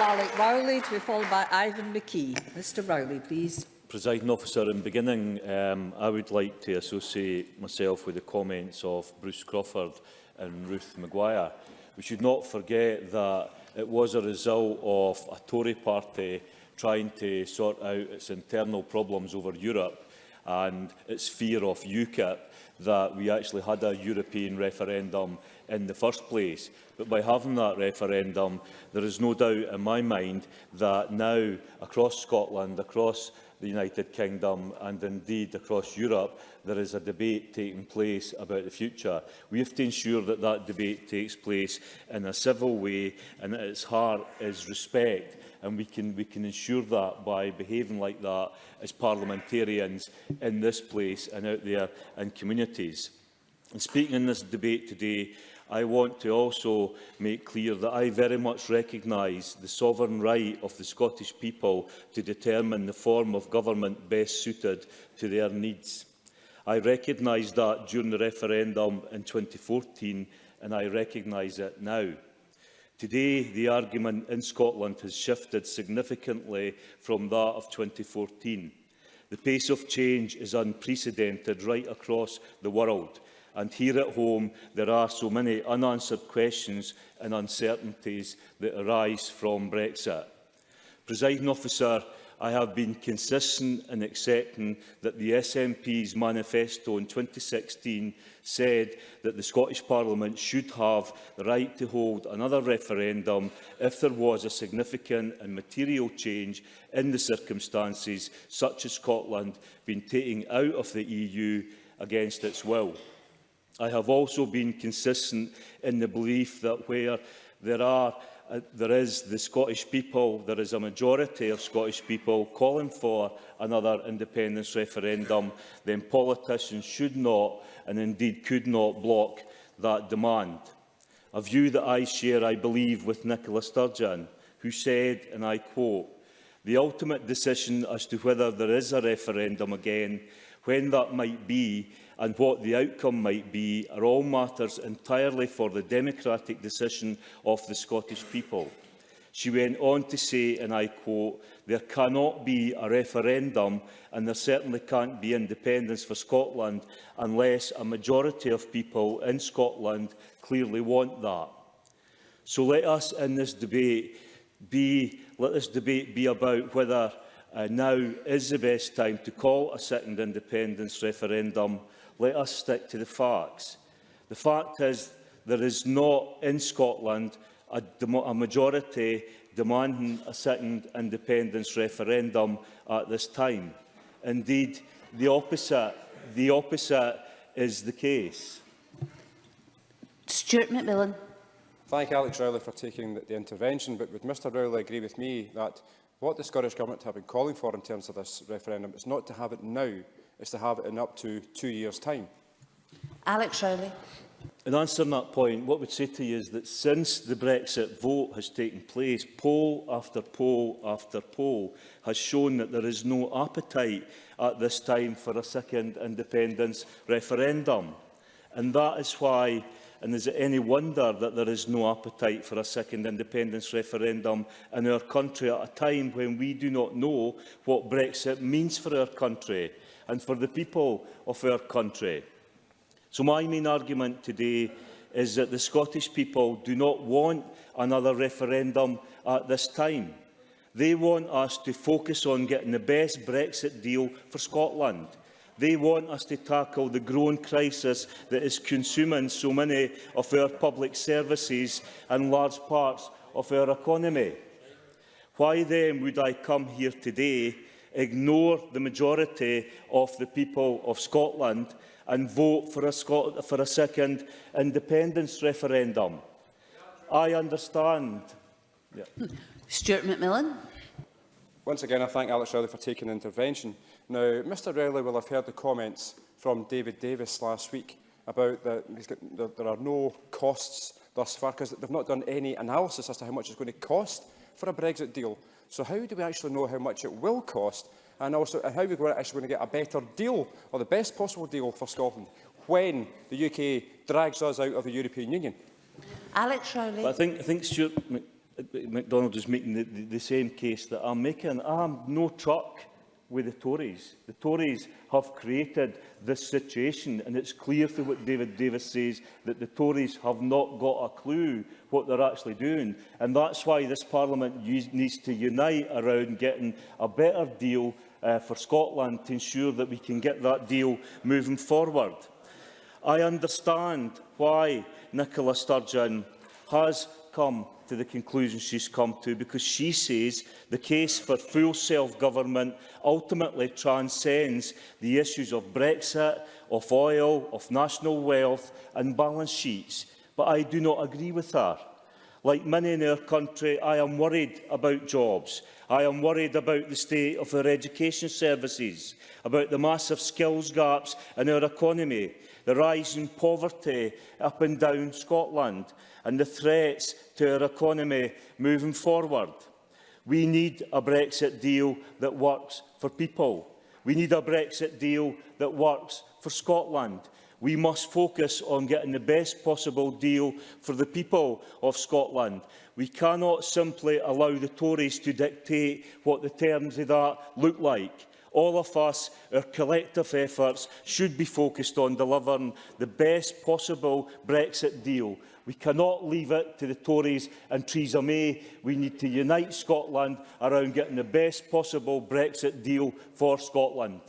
Alec Rowley, to be followed by Ivan McKee. Mr Rowley, please. Presiding Officer, in beginning, I would like to associate myself with the comments of Bruce Crawford and Ruth Maguire. We should not forget that it was a result of a Tory party trying to sort out its internal problems over Europe and its fear of UKIP that we actually had a European referendum in the first place. But by having that referendum, there is no doubt in my mind that now across Scotland, across the United Kingdom and indeed across Europe, there is a debate taking place about the future. We have to ensure that that debate takes place in a civil way and at its heart is respect. And we can ensure that by behaving like that as parliamentarians in this place and out there in communities. And speaking in this debate today, I want to also make clear that I very much recognise the sovereign right of the Scottish people to determine the form of government best suited to their needs. I recognised that during the referendum in 2014 and I recognise it now. Today, the argument in Scotland has shifted significantly from that of 2014. The pace of change is unprecedented right across the world. And here at home, there are so many unanswered questions and uncertainties that arise from Brexit. Presiding Officer, I have been consistent in accepting that the SNP's manifesto in 2016 said that the Scottish Parliament should have the right to hold another referendum if there was a significant and material change in the circumstances, such as Scotland being taken out of the EU against its will. I have also been consistent in the belief that where there is the Scottish people, there is a majority of Scottish people calling for another independence referendum, then politicians should not and indeed could not block that demand. A view that I share, I believe, with Nicola Sturgeon, who said, and I quote, "The ultimate decision as to whether there is a referendum again, when that might be and what the outcome might be are all matters entirely for the democratic decision of the Scottish people." She went on to say, and I quote, "There cannot be a referendum and there certainly can't be independence for Scotland unless a majority of people in Scotland clearly want that." So let us in this debate be about whether now is the best time to call a second independence referendum. Let us stick to the facts. The fact is there is not in Scotland a majority demanding a second independence referendum at this time. Indeed, the opposite is the case. Stuart McMillan. Thank Alex Rowley for taking the intervention, but would Mr Rowley agree with me that what the Scottish Government have been calling for in terms of this referendum is not to have it now, it's to have it in up to 2 years' time? Alex Rowley. In answering that point, what I would say to you is that since the Brexit vote has taken place, poll after poll after poll has shown that there is no appetite at this time for a second independence referendum. And that is why, and is it any wonder that there is no appetite for a second independence referendum in our country at a time when we do not know what Brexit means for our country and for the people of our country? So my main argument today is that the Scottish people do not want another referendum at this time. They want us to focus on getting the best Brexit deal for Scotland. They want us to tackle the growing crisis that is consuming so many of our public services and large parts of our economy. Why then would I come here today, ignore the majority of the people of Scotland and vote for a second independence referendum? I understand. Yeah. Stuart McMillan. Once again, I thank Alex Rowley for taking the intervention. Now, Mr Rowley will have heard the comments from David Davis last week about that there are no costs thus far, because they've not done any analysis as to how much it's going to cost for a Brexit deal. So how do we actually know how much it will cost, and also how we're actually going to get a better deal, or the best possible deal for Scotland, when the UK drags us out of the European Union? Alex Rowley. I think Stuart MacDonald is making the same case that I'm making. I'm no truck with the Tories. The Tories have created this situation, and it's clear from what David Davis says that the Tories have not got a clue what they're actually doing. And that's why this Parliament needs to unite around getting a better deal for Scotland to ensure that we can get that deal moving forward. I understand why Nicola Sturgeon has come to the conclusion she's come to, because she says the case for full self-government ultimately transcends the issues of Brexit, of oil, of national wealth and balance sheets. But I do not agree with her. Like many in our country, I am worried about jobs. I am worried about the state of our education services, about the massive skills gaps in our economy, the rise in poverty up and down Scotland, and the threats to our economy moving forward. We need a Brexit deal that works for people. We need a Brexit deal that works for Scotland. We must focus on getting the best possible deal for the people of Scotland. We cannot simply allow the Tories to dictate what the terms of that look like. All of us, our collective efforts, should be focused on delivering the best possible Brexit deal. We cannot leave it to the Tories and Theresa May. We need to unite Scotland around getting the best possible Brexit deal for Scotland.